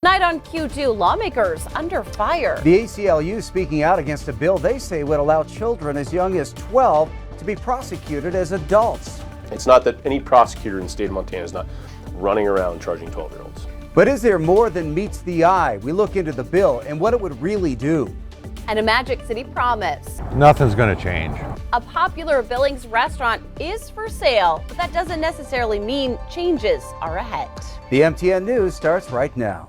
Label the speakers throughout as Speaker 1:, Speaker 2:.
Speaker 1: Tonight on Q2, lawmakers under fire.
Speaker 2: The ACLU speaking out against a bill they say would allow children as young as 12 to be prosecuted as adults.
Speaker 3: It's not that any prosecutor in the state of Montana is not running around charging 12-year-olds.
Speaker 2: But is there more than meets the eye? We look into the bill and what it would really do.
Speaker 1: And a Magic City promise.
Speaker 4: Nothing's going to change.
Speaker 1: A popular Billings restaurant is for sale, but that doesn't necessarily mean changes are ahead.
Speaker 2: The MTN News starts right now.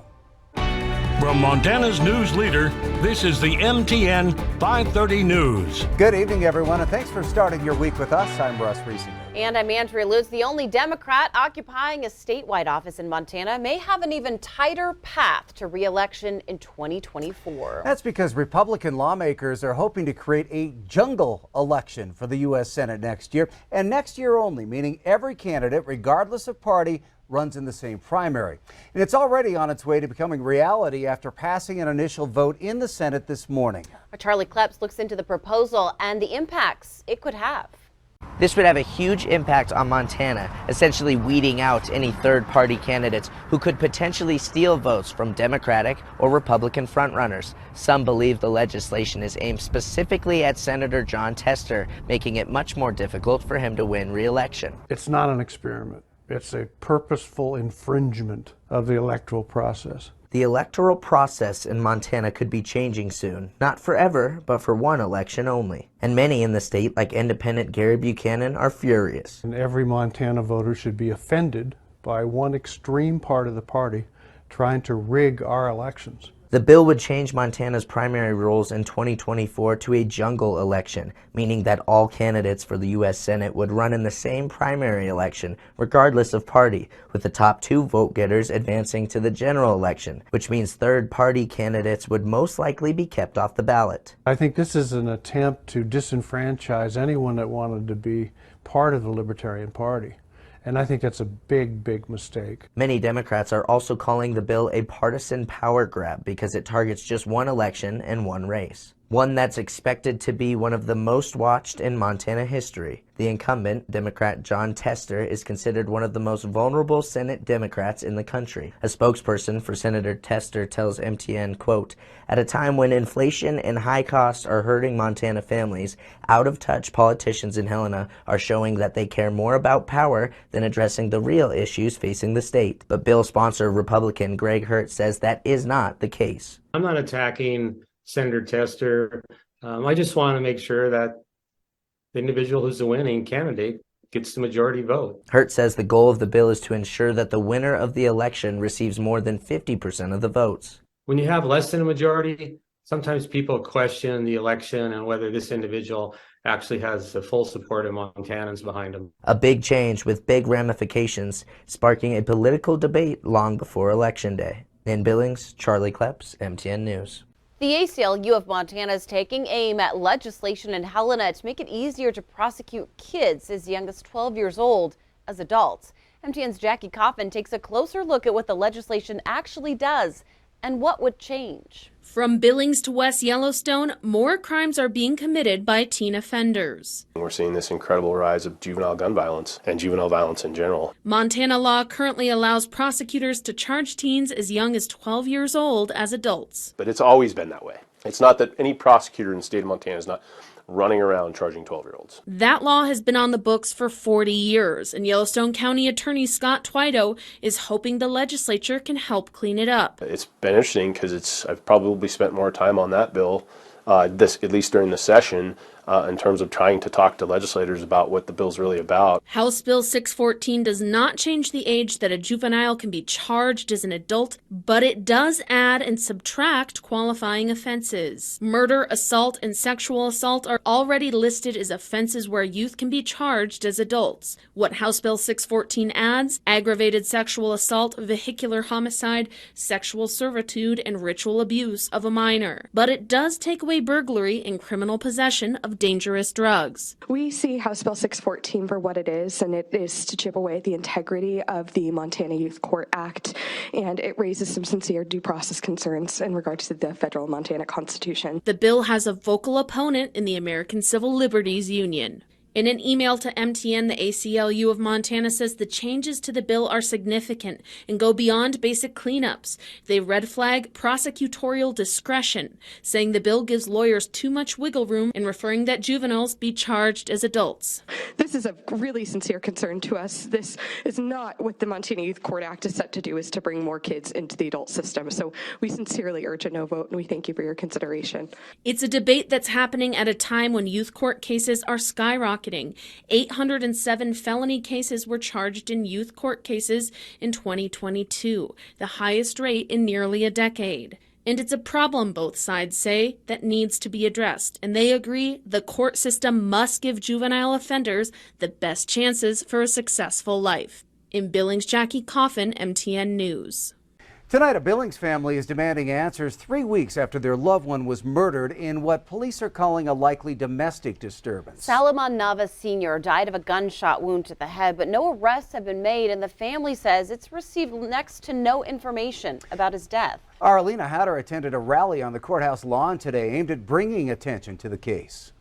Speaker 5: From Montana's news leader, this is the MTN 530 News.
Speaker 2: Good evening, everyone, and thanks for starting your week with us. I'm Russ Riesinger.
Speaker 1: And I'm Andrea. Lutz. The only Democrat occupying a statewide office in Montana may have an even tighter path to re-election in 2024.
Speaker 2: That's because Republican lawmakers are hoping to create a jungle election for the U.S. Senate next year, and next year only, meaning every candidate, regardless of party, runs in the same primary. And it's already on its way to becoming reality after passing an initial vote in the Senate this morning.
Speaker 1: Charlie Kleps looks into the proposal and the impacts it could have.
Speaker 6: This would have a huge impact on Montana, essentially weeding out any third-party candidates who could potentially steal votes from Democratic or Republican frontrunners. Some believe the legislation is aimed specifically at Senator Jon Tester, making it much more difficult for him to win re-election.
Speaker 7: It's not an experiment. It's a purposeful infringement of the electoral process.
Speaker 6: The electoral process in Montana could be changing soon, not forever, but for one election only. And many in the state, like independent Gary Buchanan, are furious.
Speaker 7: And every Montana voter should be offended by one extreme part of the party trying to rig our elections.
Speaker 6: The bill would change Montana's primary rules in 2024 to a jungle election, meaning that all candidates for the U.S. Senate would run in the same primary election, regardless of party, with the top two vote-getters advancing to the general election, which means third-party candidates would most likely be kept off the ballot.
Speaker 7: I think this is an attempt to disenfranchise anyone that wanted to be part of the Libertarian Party. And I think that's a big, big mistake.
Speaker 6: Many Democrats are also calling the bill a partisan power grab because it targets just one election and one race. One that's expected to be one of the most watched in Montana history. The incumbent, Democrat Jon Tester, is considered one of the most vulnerable Senate Democrats in the country. A spokesperson for Senator Tester tells MTN, quote, "At a time when inflation and high costs are hurting Montana families, out-of-touch politicians in Helena are showing that they care more about power than addressing the real issues facing the state." But bill sponsor Republican Greg Hurt says that is not the case.
Speaker 8: I'm not attacking Senator Tester. I just want to make sure that the individual who's the winning candidate gets the majority vote.
Speaker 6: Hurt says the goal of the bill is to ensure that the winner of the election receives more than 50% of the votes.
Speaker 8: When you have less than a majority, sometimes people question the election and whether this individual actually has the full support of Montanans behind him.
Speaker 6: A big change with big ramifications, sparking a political debate long before Election Day. In Billings, Charlie Kleps, MTN News.
Speaker 1: The ACLU of Montana is taking aim at legislation in Helena to make it easier to prosecute kids as young as 12 years old as adults. MTN's Jackie Coffin takes a closer look at what the legislation actually does and what would change.
Speaker 9: From Billings to West Yellowstone, more crimes are being committed by teen offenders.
Speaker 3: We're seeing this incredible rise of juvenile gun violence and juvenile violence in general.
Speaker 9: Montana law currently allows prosecutors to charge teens as young as 12 years old as adults.
Speaker 3: But it's always been that way. It's not that any prosecutor in the state of Montana is not running around charging 12-year-olds.
Speaker 9: That law has been on the books for 40 years, and Yellowstone County Attorney Scott Twido is hoping the legislature can help clean it up.
Speaker 3: It's been interesting because I've probably spent more time on that bill, at least during the session, in terms of trying to talk to legislators about what the bill's really about.
Speaker 9: House Bill 614 does not change the age that a juvenile can be charged as an adult, but it does add and subtract qualifying offenses. Murder, assault, and sexual assault are already listed as offenses where youth can be charged as adults. What House Bill 614 adds: aggravated sexual assault, vehicular homicide, sexual servitude, and ritual abuse of a minor. But it does take away burglary and criminal possession of dangerous drugs.
Speaker 10: We see House Bill 614 for what it is, and it is to chip away at the integrity of the Montana Youth Court Act, and it raises some sincere due process concerns in regards to the federal Montana Constitution.
Speaker 9: The bill has a vocal opponent in the American Civil Liberties Union. In an email to MTN, the ACLU of Montana says the changes to the bill are significant and go beyond basic cleanups. They red flag prosecutorial discretion, saying the bill gives lawyers too much wiggle room and referring that juveniles be charged as adults.
Speaker 10: This is a really sincere concern to us. This is not what the Montana Youth Court Act is set to do, is to bring more kids into the adult system. So we sincerely urge a no vote, and we thank you for your consideration.
Speaker 9: It's a debate that's happening at a time when youth court cases are skyrocketing. 807 felony cases were charged in youth court cases in 2022, the highest rate in nearly a decade. And it's a problem, both sides say, that needs to be addressed. And they agree the court system must give juvenile offenders the best chances for a successful life. In Billings, Jackie Coffin, MTN News.
Speaker 2: Tonight, a Billings family is demanding answers 3 weeks after their loved one was murdered in what police are calling a likely domestic disturbance.
Speaker 1: Salomon Nava Sr. died of a gunshot wound to the head, but no arrests have been made, and the family says it's received next to no information about his death.
Speaker 2: Arlena Hatter attended a rally on the courthouse lawn today aimed at bringing attention to the case.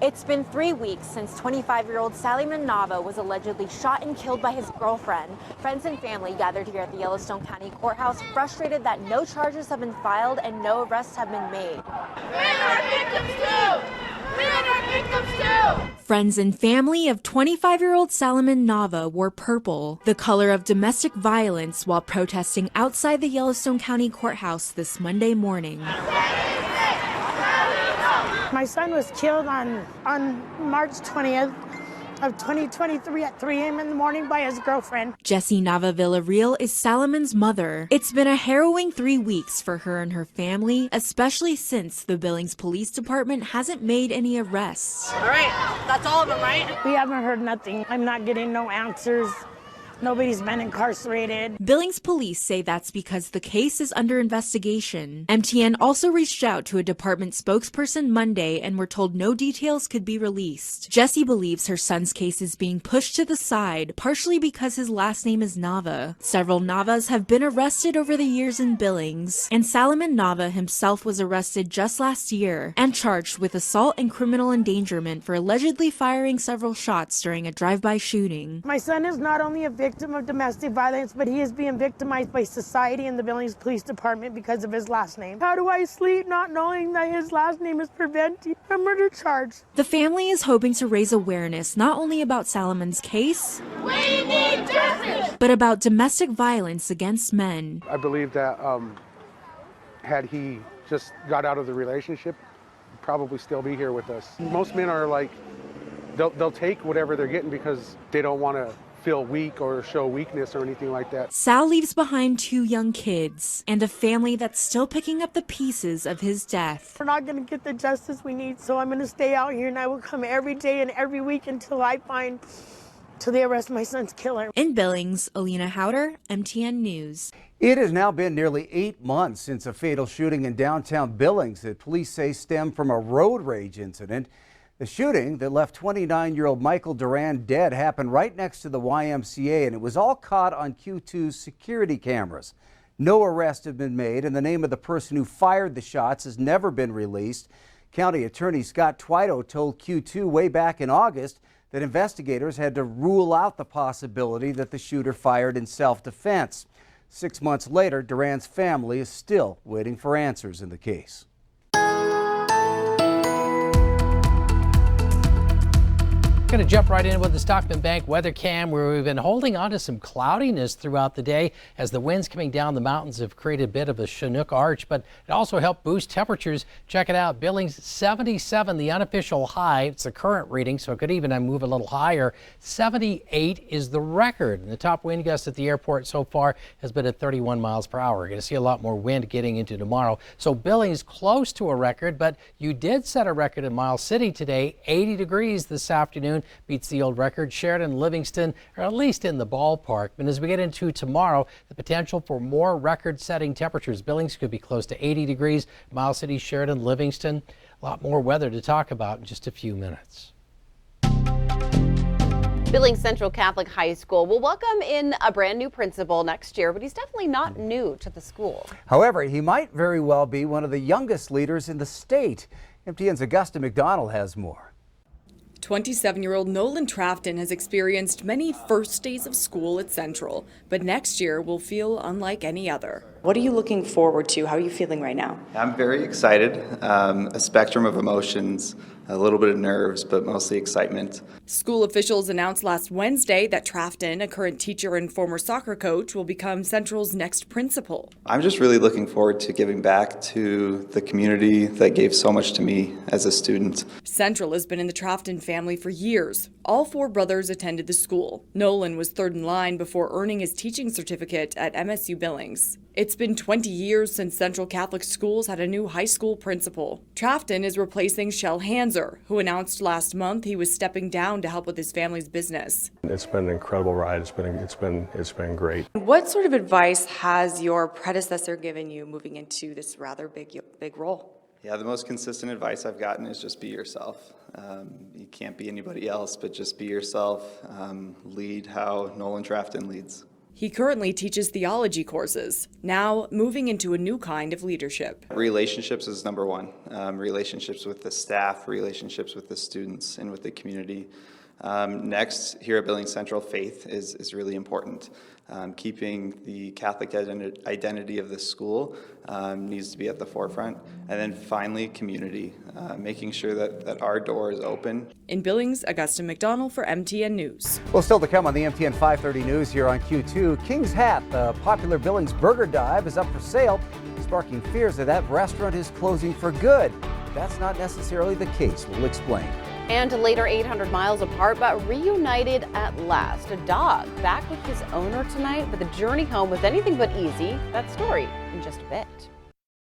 Speaker 4: It's been 3 weeks since 25-year-old Salomon Nava was allegedly shot and killed by his girlfriend. Friends and family gathered here at the Yellowstone County Courthouse, frustrated that no charges have been filed and no arrests have been made.
Speaker 11: Friends and family of 25-year-old Salomon Nava wore purple, the color of domestic violence, while protesting outside the Yellowstone County Courthouse this Monday morning.
Speaker 12: My son was killed on March 20th of 2023 at 3 a.m. in the morning by his girlfriend.
Speaker 11: Jessie Nava Villarreal is Salomon's mother. It's been a harrowing 3 weeks for her and her family, especially since the Billings Police Department hasn't made any arrests.
Speaker 12: All right, that's all of them, right? We haven't heard nothing. I'm not getting no answers. Nobody's been incarcerated.
Speaker 11: Billings police say that's because the case is under investigation. MTN also reached out to a department spokesperson Monday and were told no details could be released. Jessie believes her son's case is being pushed to the side, partially because his last name is Nava. Several Navas have been arrested over the years in Billings, and Salomon Nava himself was arrested just last year and charged with assault and criminal endangerment for allegedly firing several shots during a drive-by shooting.
Speaker 12: My son is not only a victim of domestic violence, but he is being victimized by society and the Billings Police Department because of his last name. How do I sleep not knowing that his last name is preventing a murder charge?
Speaker 11: The family is hoping to raise awareness not only about Salomon's case,
Speaker 12: we need justice,
Speaker 11: but about domestic violence against men.
Speaker 13: I believe that had he just got out of the relationship, he'd probably still be here with us. Most men are like, they'll take whatever they're getting because they don't want to feel weak or show weakness or anything like that.
Speaker 11: Sal leaves behind 2 young kids and a family that's still picking up the pieces of his death.
Speaker 12: We're not going to get the justice we need, so I'm going to stay out here and I will come every day and every week until they arrest my son's killer.
Speaker 11: In Billings, Alina Howder, MTN News.
Speaker 2: It has now been nearly 8 months since a fatal shooting in downtown Billings that police say stemmed from a road rage incident. The shooting that left 29-year-old Michael Duran dead happened right next to the YMCA, and it was all caught on Q2's security cameras. No arrests have been made, and the name of the person who fired the shots has never been released. County Attorney Scott Twito told Q2 way back in August that investigators had to rule out the possibility that the shooter fired in self-defense. 6 months later, Duran's family is still waiting for answers in the case.
Speaker 14: Going to jump right in with the Stockman Bank weather cam, where we've been holding on to some cloudiness throughout the day as the winds coming down the mountains have created a bit of a Chinook arch, but it also helped boost temperatures. Check it out. Billings 77, the unofficial high. It's the current reading, so it could even move a little higher. 78 is the record. And the top wind gust at the airport so far has been at 31 miles per hour. We're going to see a lot more wind getting into tomorrow. So Billings close to a record, but you did set a record in Miles City today. 80 degrees this afternoon. Beats the old record. Sheridan, Livingston are at least in the ballpark. And as we get into tomorrow, the potential for more record-setting temperatures. Billings could be close to 80 degrees. Miles City, Sheridan, Livingston. A lot more weather to talk about in just a few minutes.
Speaker 1: Billings Central Catholic High School will welcome in a brand new principal next year, but he's definitely not new to the school.
Speaker 2: However, he might very well be one of the youngest leaders in the state. MTN's Augusta McDonald has more.
Speaker 15: 27-year-old Nolan Trafton has experienced many first days of school at Central, but next year will feel unlike any other.
Speaker 16: What are you looking forward to? How are you feeling right now?
Speaker 17: I'm very excited. A spectrum of emotions, a little bit of nerves, but mostly excitement.
Speaker 15: School officials announced last Wednesday that Trafton, a current teacher and former soccer coach, will become Central's next principal.
Speaker 17: I'm just really looking forward to giving back to the community that gave so much to me as a student.
Speaker 15: Central has been in the Trafton family for years. All 4 brothers attended the school. Nolan was third in line before earning his teaching certificate at MSU Billings. It's been 20 years since Central Catholic Schools had a new high school principal. Trafton is replacing Shell Hanser, who announced last month he was stepping down to help with his family's business.
Speaker 18: It's been an incredible ride. It's been great.
Speaker 16: What sort of advice has your predecessor given you moving into this rather big role?
Speaker 17: Yeah, the most consistent advice I've gotten is just be yourself. You can't be anybody else, but just be yourself. Lead how Nolan Trafton leads.
Speaker 15: He currently teaches theology courses, now moving into a new kind of leadership.
Speaker 17: Relationships is number one. Relationships with the staff, relationships with the students, and with the community. Next, here at Billings Central, faith is really important. Keeping the Catholic identity of the school needs to be at the forefront. And then finally, community, making sure that our door is open.
Speaker 15: In Billings, Augusta McDonald for MTN News.
Speaker 2: Well, still to come on the MTN 530 News here on Q2. King's Hat, the popular Billings burger dive, is up for sale, sparking fears that restaurant is closing for good. That's not necessarily the case. We'll explain.
Speaker 1: And later, 800 miles apart, but reunited at last. A dog back with his owner tonight, but the journey home was anything but easy. That story in just a bit.